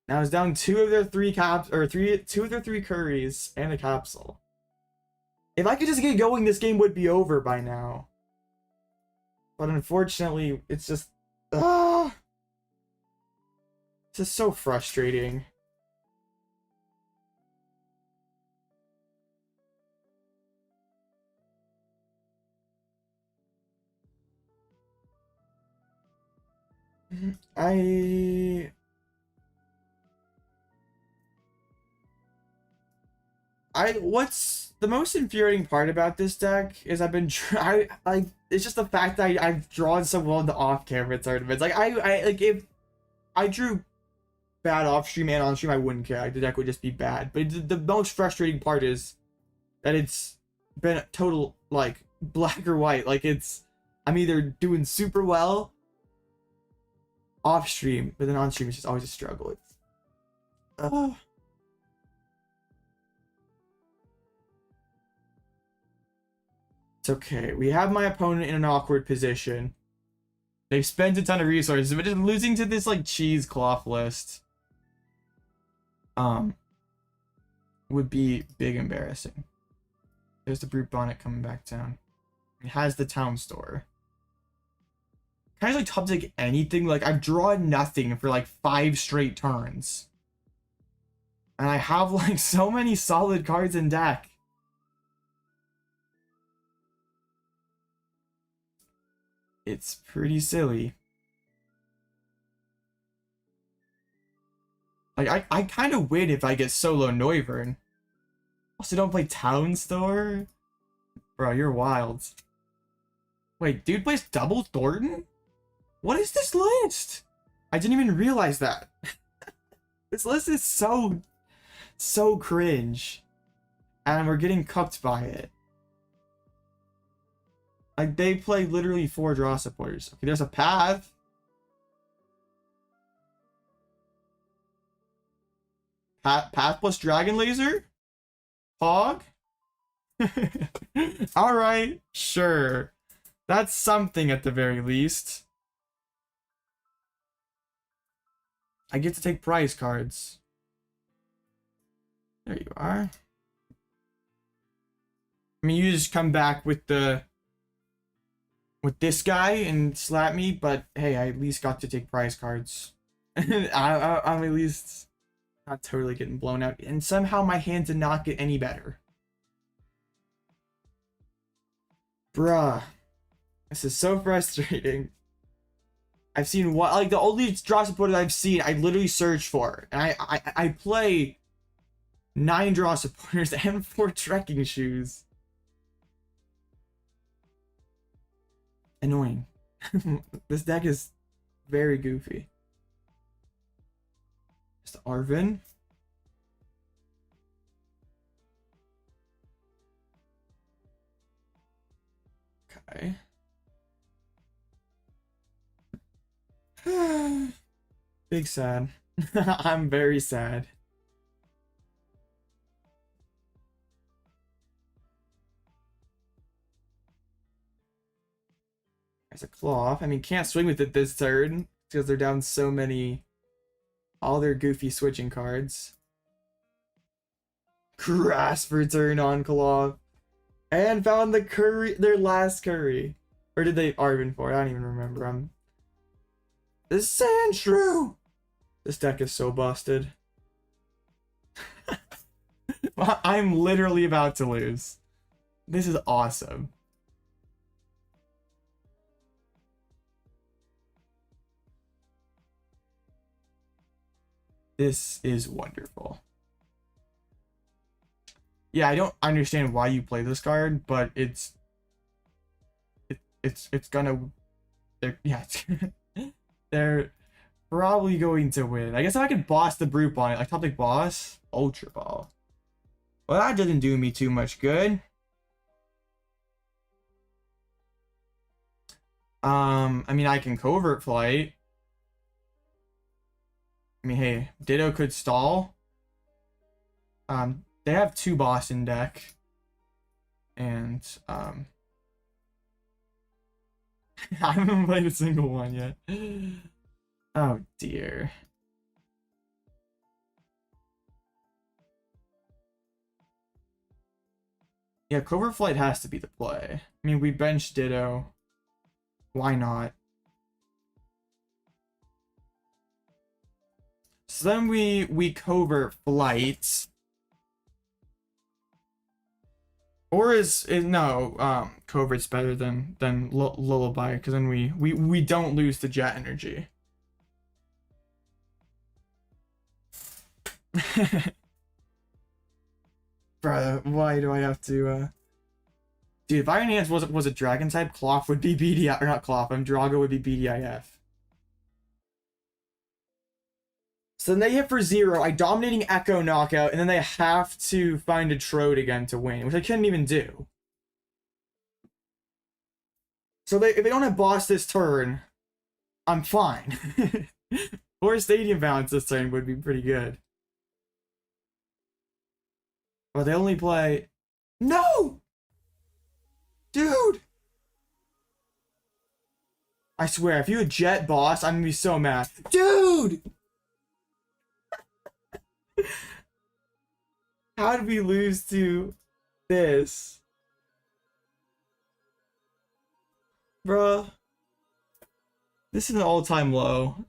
Now it's down 2 of their 3 caps, or 2 of their 3 curries and a capsule. If I could just get going, this game would be over by now. But unfortunately, it's just... This is so frustrating. What's the most infuriating part about this deck is I've been it's just the fact that I've drawn so well in the off-camera tournaments. Like like if I drew bad off-stream and on-stream, I wouldn't care. Like, the deck would just be bad. But the most frustrating part is that it's been a total, like, black or white. Like, I'm either doing super well off-stream, but then on-stream it's just always a struggle. It's... okay. We have my opponent in an awkward position. They've spent a ton of resources, but just losing to this like cheesecloth list would be big embarrassing. There's the Brute Bonnet coming back down. It has the town store. Kind of like tough to take anything. Like I've drawn nothing for like 5 straight turns. And I have like so many solid cards in deck. It's pretty silly. Like I kind of win if I get solo Noivern. Also don't play Town Store? Bro, you're wild. Wait, dude plays double Thornton? What is this list? I didn't even realize that. This list is so cringe. And we're getting cooked by it. Like, they play literally 4 draw supporters. Okay, there's a path. Path plus Dragon Laser? Hog? Alright, sure. That's something at the very least. I get to take prize cards. There you are. I mean, you just come back with this guy and slap me, but hey, I at least got to take prize cards. I'm at least not totally getting blown out. And somehow my hand did not get any better. Bruh. This is so frustrating. I've seen what, like, the only draw supporter I've seen, I literally searched for. And I play 9 draw supporters and 4 trekking shoes. Annoying. This deck is very goofy. Just Arvin. Okay. Big sad. I'm very sad. There's a Cloth. I mean, can't swing with it this turn because they're down so many. All their goofy switching cards. Grasp return on Cloth. And found the curry, their last curry. Or did they Arvin for it? I don't even remember. The Sandshrew! This deck is so busted. I'm literally about to lose. This is awesome. This is wonderful. Yeah, I don't understand why you play this card, but it's gonna, yeah, they're probably going to win. I guess if I could boss the Brute on it, like top deck boss, Ultra Ball. Well, that didn't do me too much good. I mean, I can Covert Flight. I mean, hey, Ditto could stall. They have 2 boss in deck. And, I haven't played a single one yet. Oh, dear. Yeah, Covert Flight has to be the play. I mean, we bench Ditto. Why not? So then we Covert Flight. Or no, Covert's better than Lullaby, because then we don't lose the Jet Energy. Bruh, why do I have to dude, if Iron Hands was a dragon type, Cloth would be BDI, or not Cloth, Drago would be BDIF. So then they hit for 0, I dominating Echo knockout, and then they have to find a Trode again to win, which I couldn't even do. So if they don't have boss this turn, I'm fine. Or Stadium Balance this turn would be pretty good. But they only play... No! Dude! I swear, if you a Jet boss, I'm gonna be so mad. Dude! How did we lose to this? Bruh. This is an all-time low.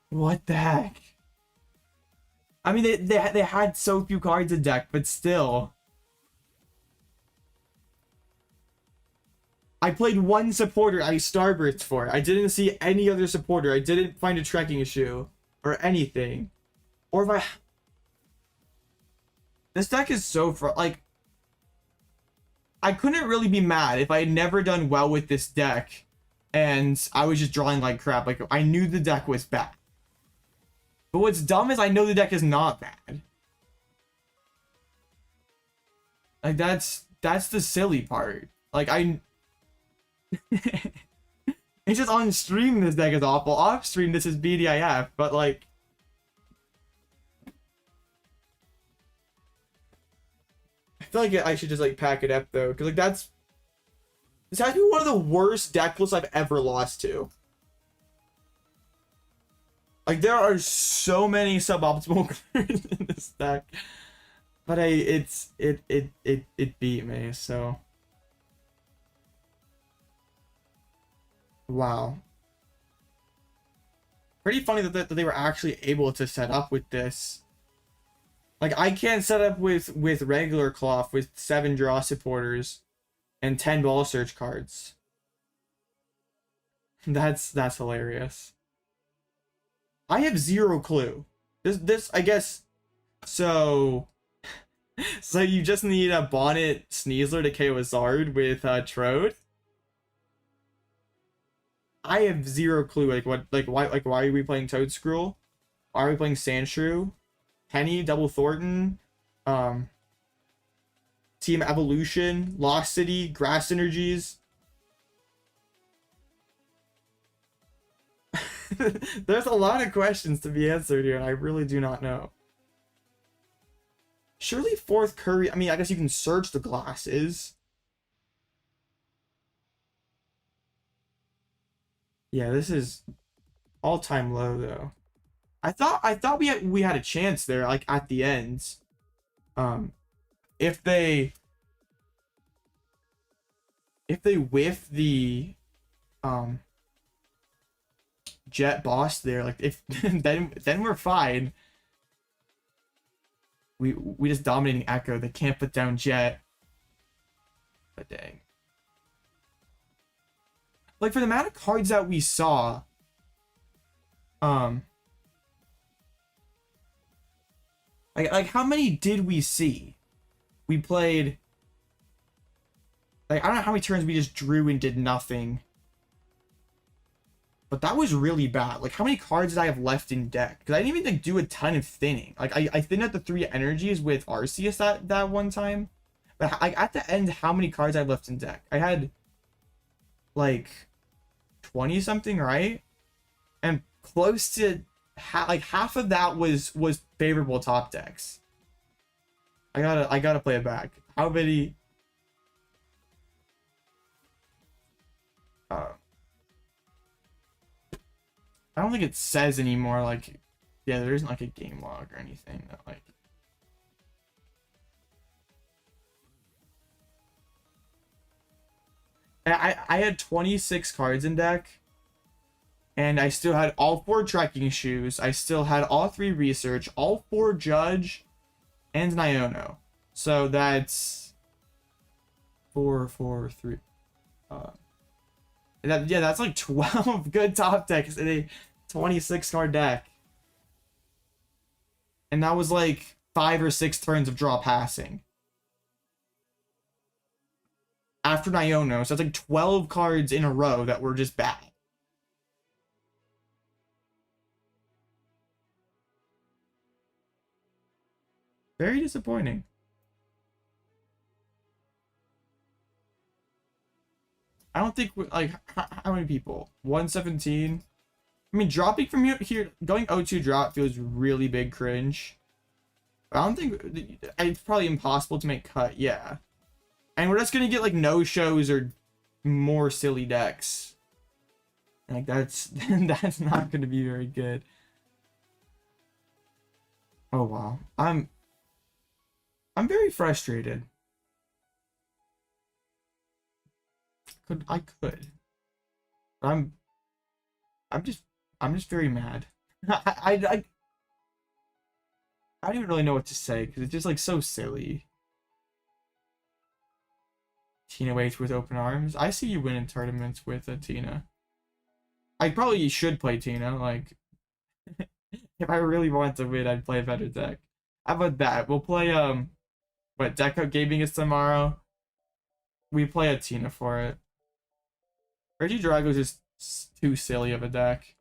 What the heck? I mean, they had so few cards in deck, but still. I played one supporter I Starburst for. I didn't see any other supporter. I didn't find a Trekking Shoe or anything. Or if I... This deck is so like... I couldn't really be mad if I had never done well with this deck and I was just drawing like crap. Like, I knew the deck was bad. But what's dumb is I know the deck is not bad. Like, that's the silly part. Like, it's just on stream this deck is awful. Off stream this is BDIF, but like... I feel like I should just like pack it up though, because like this has to be one of the worst deck lists I've ever lost to. Like, there are so many suboptimal cards in this deck, but it beat me. So wow, pretty funny that they were actually able to set up with this. Like, I can't set up with regular cloth with 7 draw supporters and 10 ball search cards. That's hilarious. I have zero clue. This I guess so you just need a Bonnet Sneasler to KO a Zard with Trode. I have zero clue why are we playing Toadscruel? Why are we playing Sandshrew? Penny, Double Thornton, Team Evolution, Lost City, Grass Energies. There's a lot of questions to be answered here, and I really do not know. Surely 4th Curry, I mean, I guess you can search the glasses. Yeah, this is all-time low, though. I thought we had a chance there, like at the end. If they whiff the Jet boss there, like if then we're fine. We just dominating Echo. They can't put down Jet. But dang. Like, for the amount of cards that we saw, like how many did we see? We played, like, I don't know how many turns we just drew and did nothing. But that was really bad. Like, how many cards did I have left in deck? Because I didn't even like do a ton of thinning. Like, I thinned out the 3 energies with Arceus that one time. But like at the end, how many cards I have left in deck? I had like 20 something, right? And close to half of that was favorable top decks. I gotta play it back. How many? I don't think it says anymore. Like, yeah, there isn't like a game log or anything that like. I had 26 cards in deck, and I still had all 4 Trekking Shoes. I still had all 3 Research, all 4 Judge, and an Iono. So that's 4, 4, 3. Yeah, that's like 12 good top decks in a 26 card deck. And that was like 5 or 6 turns of draw passing. After an Iono, so that's like 12 cards in a row that were just bad. Very disappointing. I don't think, like, how many people? 117? I mean, dropping from here going 0-2 drop feels really big cringe. I don't think it's probably impossible to make cut. Yeah, and we're just gonna get like no shows or more silly decks. Like that's that's not gonna be very good. Oh wow, I'm very frustrated. I could. I'm just very mad. I don't even really know what to say because it's just like so silly. Tina waits with open arms. I see you winning tournaments with a Tina. I probably should play Tina. Like, if I really want to win, I'd play a better deck. How about that? We'll play what deck up gaming is tomorrow. We play a Tina for it. Regidrago is just too silly of a deck.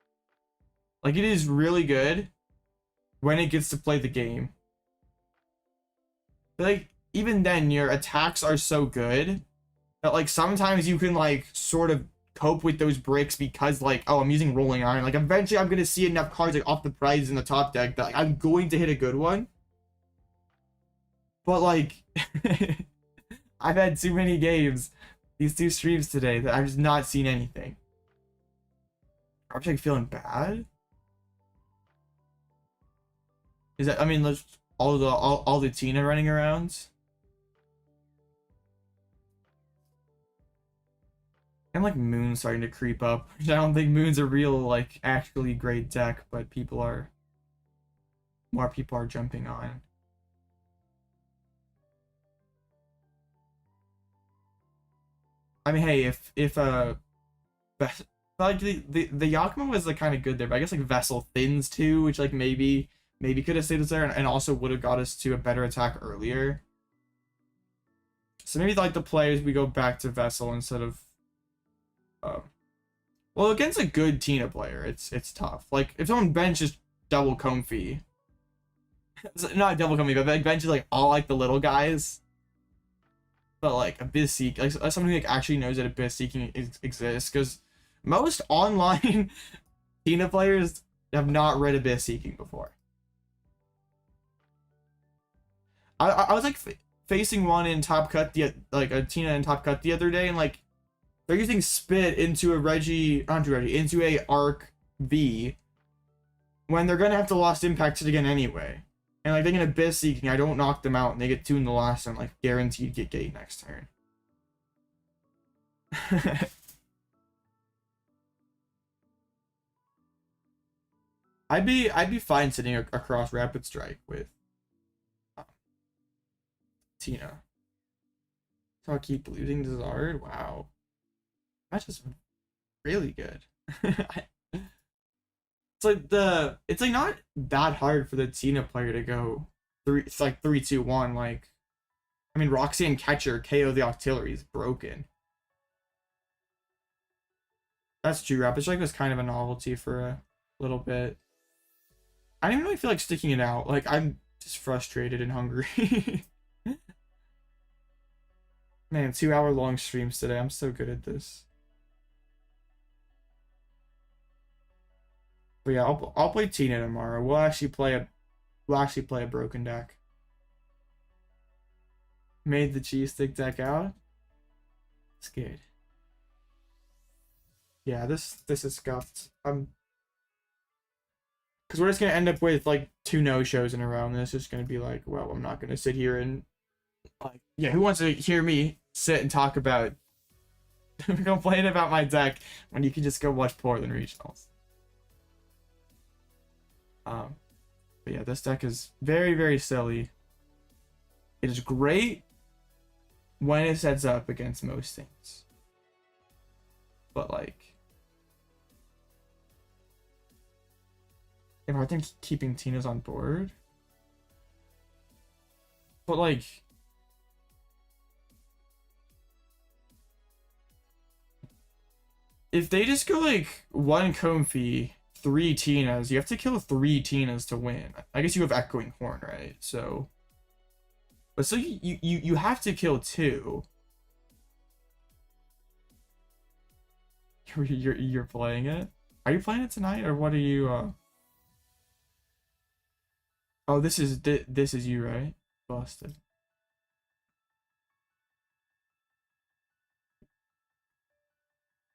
Like, it is really good when it gets to play the game. But like, even then, your attacks are so good that like sometimes you can like sort of cope with those bricks because like, oh, I'm using Rolling Iron. Like, eventually I'm gonna see enough cards like off the prize in the top deck that like, I'm going to hit a good one. But like, I've had too many games these 2 streams today that I've just not seen anything. I'm just like feeling bad. Is that, I mean, let's all the Tina running around. And like Moon's starting to creep up. I don't think Moon's a real like actually great deck, but more people are jumping on. I mean, hey, if like the Giacomo was like kind of good there, but I guess like Vessel thins too, which like maybe could have stayed us there and also would have got us to a better attack earlier. So maybe like the players we go back to Vessel instead of well, against a good Tina player, it's tough. Like if someone benches double Comfy, not double Comfy, but like benches like all like the little guys. But like Abyss Seek, like someone who like actually knows that Abyss Seeking exists, because most online Tina players have not read Abyss Seeking before. I was like facing one in Top Cut like a Tina in Top Cut the other day, and like they're using Spit into a into a Arc V when they're gonna have to Lost Impact it again anyway. And like they can Abyss Seeking, I don't knock them out, and they get 2 in the last turn, like guaranteed get gate next turn. I'd be fine sitting across Rapid Strike with Tina. So I'll keep losing to Zard. Wow, that's just really good. It's like not that hard for the Tina player to go 3-2-1. Like, I mean, Roxanne Catcher KO the Octillery is broken. That's true. Rapid Strike was kind of a novelty for a little bit. I don't even really feel like sticking it out. Like, I'm just frustrated and hungry. Man, 2-hour-long streams today. I'm so good at this. But yeah, I'll play Tina tomorrow. We'll actually play a broken deck. Made the cheese stick deck out. It's good. Yeah, this is scuffed. Because we're just gonna end up with like 2 no-shows in a row, and it's just gonna be like, well, I'm not gonna sit here and like, yeah, who wants to hear me sit and talk about complain about my deck when you can just go watch Portland regionals? But yeah, this deck is very, very silly. It is great when it sets up against most things. But like, if I think keeping Tina's on board. But like, if they just go like 1 Comfy, 3 Tinas, you have to kill 3 Tinas to win. I guess you have Echoing Horn, right? So, but so you have to kill 2. You're playing it. Are you playing it tonight, or what are you? Oh, this is you, right? Busted.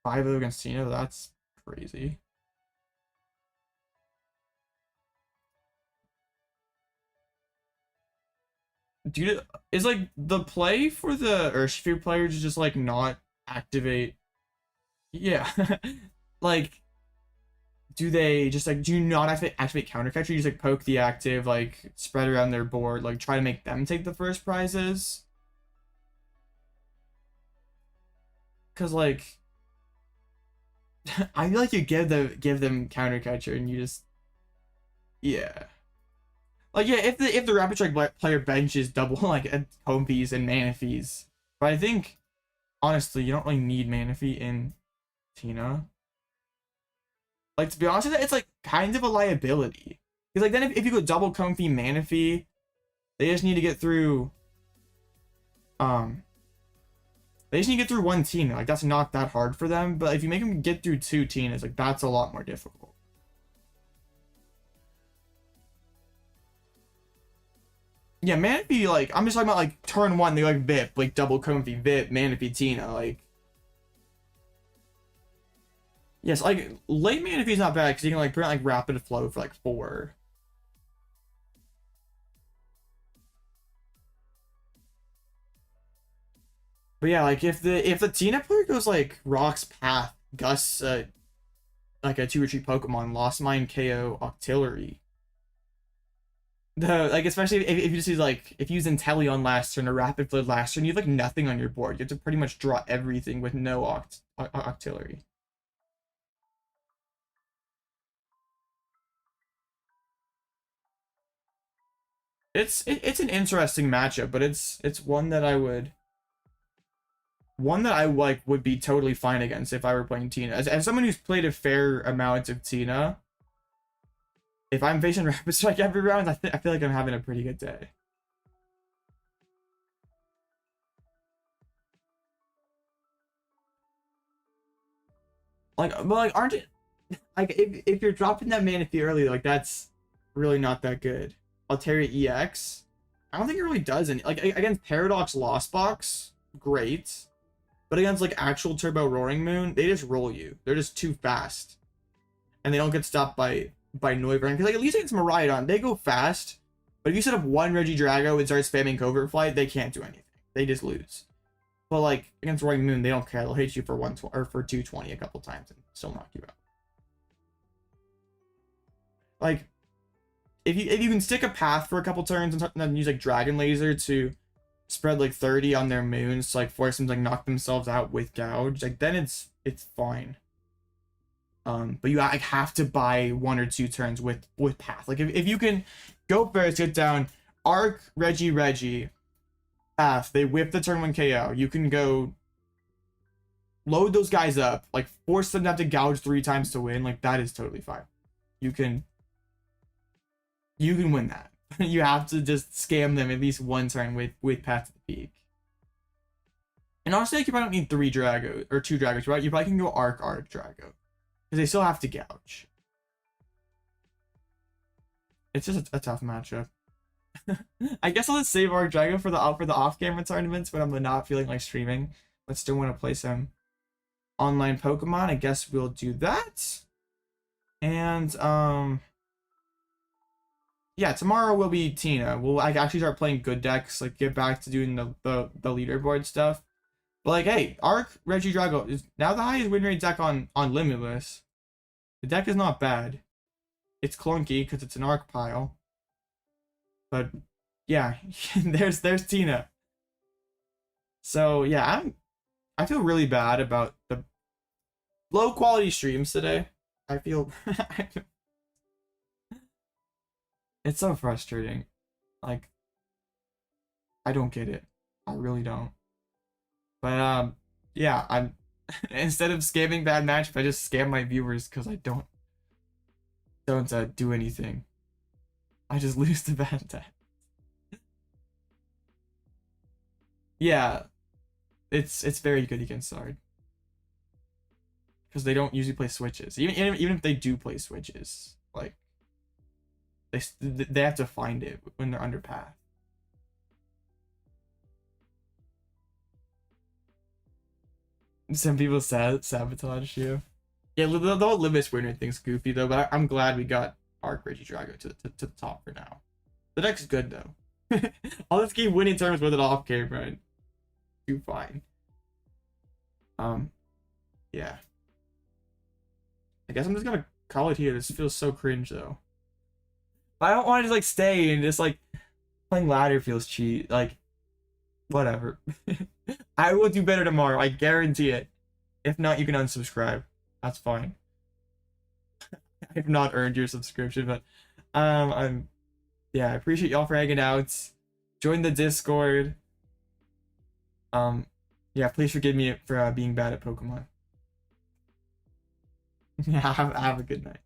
5-0 against Tina. That's crazy. Dude, is like the play for the Urshifu players to just like not activate? Yeah, like. Do they just like do you not activate counter catcher? You just like poke the active, like spread around their board, like try to make them take the first prizes? Cause like I feel like you give them counter catcher and you just yeah. Like yeah, if the Rapid Strike player benches double like home fees and mana fees. But I think honestly you don't really need mana fee in Tina. Like, to be honest with you, it's like kind of a liability. Because like then if you go double comfy mana fee, they just need to get through they just need to get through one Tina. Like that's not that hard for them. But if you make them get through 2 Tinas, like that's a lot more difficult. Yeah, mana fee, like I'm just talking about like turn 1, they like VIP, like double comfy, VIP, mana fee Tina, like yes, like late mana fee is not bad because you can like prevent like rapid flow for like 4. But yeah, like if the Tina player goes like Rock's Path, Gus, like a 2 retreat Pokemon, Lost Mine, KO, Octillery. The like especially if you just use like if you use Inteleon last turn or Rapid Flood last turn, you have like nothing on your board. You have to pretty much draw everything with no Octillery. It's an interesting matchup, but it's one that I like would be totally fine against if I were playing Tina. As someone who's played a fair amount of Tina, if I'm facing Rapid Strike every round, I feel like I'm having a pretty good day. Like, but like, aren't it like if you're dropping that mana fee early, like that's really not that good. Altaria EX, I don't think it really does any. Like against Paradox Lost Box, great. But against like actual Turbo Roaring Moon, they just roll you. They're just too fast, and they don't get stopped by Noivern. Because like at least against Miraidon, they go fast. But if you set up one Regidrago and start spamming Covert Flight, they can't do anything. They just lose. But like against Roaring Moon, they don't care. They'll hit you for 120 or for 220 a couple times and still knock you out. Like if you can stick a path for a couple turns and then use like Dragon Laser to spread like 30 on their moons to like force them to like knock themselves out with Gouge, like then it's fine. But you like have to buy 1 or 2 turns with path. Like if you can go first, get down, arc Reggie path, they whip the turn 1 KO. You can go load those guys up, like force them to have to gouge 3 times to win. Like that is totally fine. You can win that. You have to just scam them at least 1 turn with path to the peak. And honestly, like you probably don't need 3 Dragos or 2 Dragos, right? You probably can go arc Drago. Because they still have to gouge. It's just a tough matchup. I guess I'll just save Arc Drago for the off-camera tournaments when I'm not feeling like streaming, but still want to play some online Pokemon. I guess we'll do that. And yeah, tomorrow will be Tina. We'll like actually start playing good decks, like get back to doing the leaderboard stuff. But like, hey, Arc Regidrago is now the highest win rate deck on Limitless. The deck is not bad. It's clunky because it's an Arc pile. But yeah, there's Tina. So yeah, I feel really bad about the low quality streams today. I feel it's so frustrating. Like I don't get it. I really don't. But yeah, I'm instead of scamming bad matchup, I just scam my viewers because I don't do anything. I just lose to bad deck. Yeah, it's very good against Zard. because they don't usually play switches. Even if they do play switches, like they have to find it when they're under path. Some people sabotage you. Yeah, the whole limit winner thing's goofy though, but I'm glad we got Arc Regidrago to the top for now. The deck's good though. I'll just keep winning turns with it off camera and do fine. Yeah. I guess I'm just gonna call it here. This feels so cringe though. I don't want to just like stay and just like playing ladder feels cheat. Like, whatever. I will do better tomorrow. I guarantee it. If not, you can unsubscribe. That's fine. I've not earned your subscription, but yeah, I appreciate y'all for hanging out. Join the Discord. Yeah, please forgive me for being bad at Pokemon. Yeah, have a good night.